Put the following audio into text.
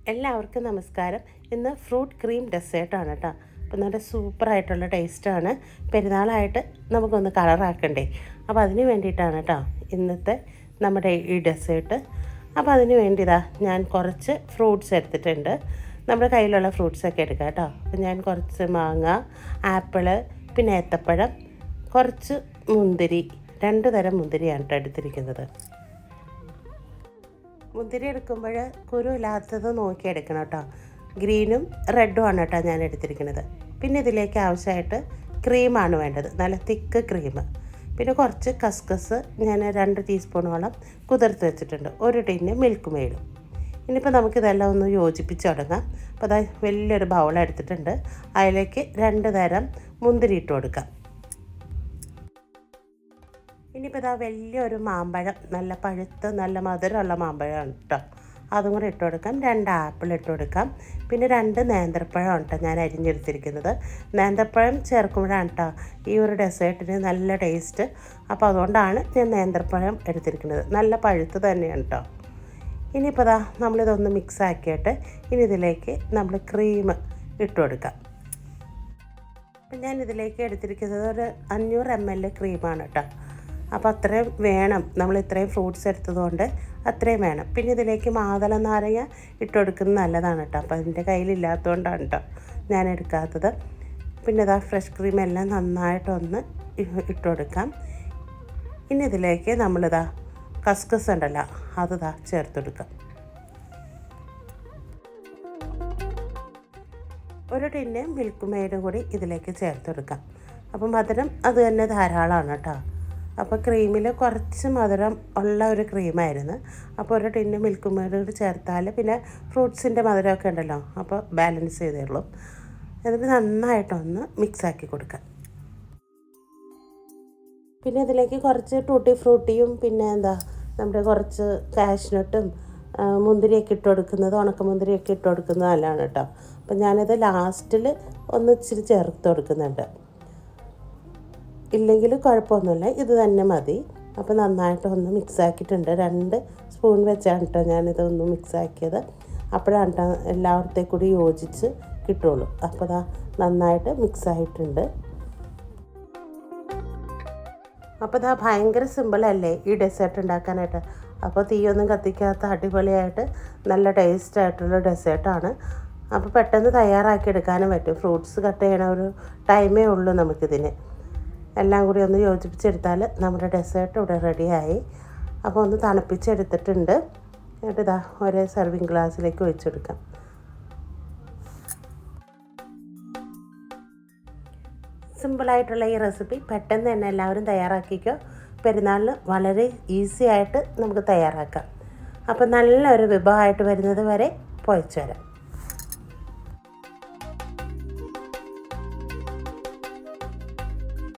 എല്ലാവർക്കും നമസ്കാരം. ഇന്ന് ഫ്രൂട്ട് ക്രീം ഡെസേർട്ടാണ് കേട്ടോ. അപ്പോൾ നല്ല സൂപ്പറായിട്ടുള്ള ടേസ്റ്റാണ്. പെരുന്നാളായിട്ട് നമുക്കൊന്ന് കളറാക്കണ്ടേ, അപ്പോൾ അതിന് വേണ്ടിയിട്ടാണ് കേട്ടോ ഇന്നത്തെ നമ്മുടെ ഈ ഡെസേർട്ട്. അപ്പോൾ അതിന് വേണ്ടിയതാ ഞാൻ കുറച്ച് ഫ്രൂട്ട്സ് എടുത്തിട്ടുണ്ട്. നമ്മുടെ കയ്യിലുള്ള ഫ്രൂട്ട്സൊക്കെ എടുക്കാം കേട്ടോ. അപ്പോൾ ഞാൻ കുറച്ച് മാങ്ങ, ആപ്പിള്, പിന്നെ ഏത്തപ്പഴം, കുറച്ച് മുന്തിരി, 2 തരം മുന്തിരിയാണ് കേട്ടോ എടുത്തിരിക്കുന്നത്. മുന്തിരി എടുക്കുമ്പോൾ കുരു ഇല്ലാത്തത് നോക്കി എടുക്കണം കേട്ടോ. ഗ്രീനും റെഡും ആണ് കേട്ടോ ഞാൻ എടുത്തിരിക്കുന്നത്. പിന്നെ ഇതിലേക്ക് ആവശ്യമായിട്ട് ക്രീമാണ് വേണ്ടത്, നല്ല തിക്ക് ക്രീം. പിന്നെ കുറച്ച് കസ്കസ് ഞാൻ 2 ടീസ്പൂണോളം കുതിർത്ത് വെച്ചിട്ടുണ്ട്. 1 ടിന്ന് മിൽക്ക് മെയ്ഡും. ഇനിയിപ്പോൾ നമുക്കിതെല്ലാം ഒന്ന് യോജിപ്പിച്ച് തുടങ്ങാം. അപ്പോൾ അതാ വലിയൊരു ബൗൾ എടുത്തിട്ടുണ്ട്. അതിലേക്ക് 2 തരം മുന്തിരി ഇട്ട് കൊടുക്കാം. ഇനിയിപ്പോൾ ഇതാ വലിയൊരു മാമ്പഴം, നല്ല പഴുത്ത് നല്ല മധുരമുള്ള മാമ്പഴമാണ് കേട്ടോ, അതും കൂടെ ഇട്ട് കൊടുക്കാം. 2 ആപ്പിൾ ഇട്ട് കൊടുക്കാം. പിന്നെ 2 നേന്ത്രപ്പഴമാണ് കേട്ടോ ഞാൻ അരിഞ്ഞെടുത്തിരിക്കുന്നത്. നേന്ത്രപ്പഴം ചേർക്കുമ്പോഴാണ് കേട്ടോ ഈ ഒരു ഡെസേർട്ടിന് നല്ല ടേസ്റ്റ്. അപ്പോൾ അതുകൊണ്ടാണ് ഞാൻ നേന്ത്രപ്പഴം എടുത്തിരിക്കുന്നത്. നല്ല പഴുത്ത് തന്നെയാണ് കേട്ടോ. ഇനിയിപ്പോൾ ഇതാ നമ്മളിതൊന്ന് മിക്സ് ആക്കിയിട്ട് ഇനി ഇതിലേക്ക് നമ്മൾ ക്രീം ഇട്ട് കൊടുക്കാം. അപ്പം ഞാൻ ഇതിലേക്ക് എടുത്തിരിക്കുന്നത് ഒരു 500 ml ക്രീമാണ് കേട്ടോ. അപ്പോൾ അത്രയും വേണം, നമ്മൾ ഇത്രയും ഫ്രൂട്ട്സ് എടുത്തതുകൊണ്ട് അത്രയും വേണം. പിന്നെ ഇതിലേക്ക് മാതള നാരങ്ങ ഇട്ട് കൊടുക്കുന്നത് നല്ലതാണ് കേട്ടോ. അപ്പോൾ അതിൻ്റെ കയ്യിലില്ലാത്തതുകൊണ്ടാണ് കേട്ടോ ഞാൻ എടുക്കാത്തത്. പിന്നെ ഇതാ ഫ്രഷ് ക്രീം എല്ലാം നന്നായിട്ടൊന്ന് ഇട്ട് കൊടുക്കാം. ഇനി ഇതിലേക്ക് നമ്മളിതാ കസ്കസ് ഉണ്ടല്ലോ അത് ചേർത്ത് കൊടുക്കാം. 1 ടിന്ന് മിൽക്ക് മെയ്ഡും കൂടി ഇതിലേക്ക് ചേർത്ത് കൊടുക്കാം. അപ്പം മധുരം അത് തന്നെ ധാരാളമാണ് കേട്ടോ. അപ്പോൾ ക്രീമിൽ കുറച്ച് മധുരം ഉള്ള ഒരു ക്രീമായിരുന്നു. അപ്പോൾ 1 ടിന്ന് മിൽക്ക് മെയ്ഡ് കൂടി ചേർത്താൽ പിന്നെ ഫ്രൂട്ട്സിൻ്റെ മധുരമൊക്കെ ഉണ്ടല്ലോ, അപ്പോൾ ബാലൻസ് ചെയ്തേയുള്ളൂ. എന്നിട്ട് നന്നായിട്ടൊന്ന് മിക്സാക്കി കൊടുക്കാം. പിന്നെ ഇതിലേക്ക് കുറച്ച് ടൂട്ടി ഫ്രൂട്ടിയും പിന്നെ നമ്മുടെ കുറച്ച് കാഷ്നട്ടും മുന്തിരിയൊക്കെ ഇട്ട് കൊടുക്കുന്നത്, ഉണക്കമുന്തിരിയൊക്കെ ഇട്ട് കൊടുക്കുന്നത് നല്ലതാണ് കേട്ടോ. അപ്പം ഞാനിത് ലാസ്റ്റിൽ ഒന്ന് ഇച്ചിരി ചേർത്ത് കൊടുക്കുന്നുണ്ട്. ഇല്ലെങ്കിൽ കുഴപ്പമൊന്നുമില്ല, ഇത് തന്നെ മതി. അപ്പോൾ നന്നായിട്ടൊന്ന് മിക്സാക്കിയിട്ടുണ്ട്. 2 സ്പൂൺ വെച്ചാണ് കേട്ടോ ഞാനിതൊന്ന് മിക്സാക്കിയത്. അപ്പോഴാണ് കേട്ടോ എല്ലായിടത്തേക്കും കൂടി യോജിച്ച് കിട്ടുള്ളൂ. അപ്പോൾ നന്നായിട്ട് മിക്സായിട്ടുണ്ട്. അപ്പോൾ ഭയങ്കര സിമ്പിളല്ലേ ഈ ഡെസേർട്ട് ഉണ്ടാക്കാനായിട്ട്. അപ്പോൾ തീയൊന്നും കത്തിക്കാത്ത അടിപൊളിയായിട്ട് നല്ല ടേസ്റ്റായിട്ടുള്ള ഡെസേർട്ടാണ്. അപ്പോൾ പെട്ടെന്ന് തയ്യാറാക്കി എടുക്കാനും പറ്റും. ഫ്രൂട്ട്സ് കട്ട് ചെയ്യണ ഒരു ടൈമേ ഉള്ളൂ നമുക്കിതിന്. എല്ലാം കൂടി ഒന്ന് യോജിപ്പിച്ചെടുത്താൽ നമ്മുടെ ഡെസേർട്ട് ഇവിടെ റെഡിയായി. അപ്പോൾ ഒന്ന് തണുപ്പിച്ചെടുത്തിട്ടുണ്ട്. എന്നിട്ട് ഇതാ ഒരു സെർവിങ് ഗ്ലാസ്സിലേക്ക് ഒഴിച്ചെടുക്കാം. സിമ്പിളായിട്ടുള്ള ഈ റെസിപ്പി പെട്ടെന്ന് തന്നെ എല്ലാവരും തയ്യാറാക്കിക്കോ. പെരുന്നാളിന് വളരെ ഈസി ആയിട്ട് നമുക്ക് തയ്യാറാക്കാം. അപ്പോൾ നല്ലൊരു വിഭവമായിട്ട് വരുന്നത് വരെ പോയിച്ചു വരാം.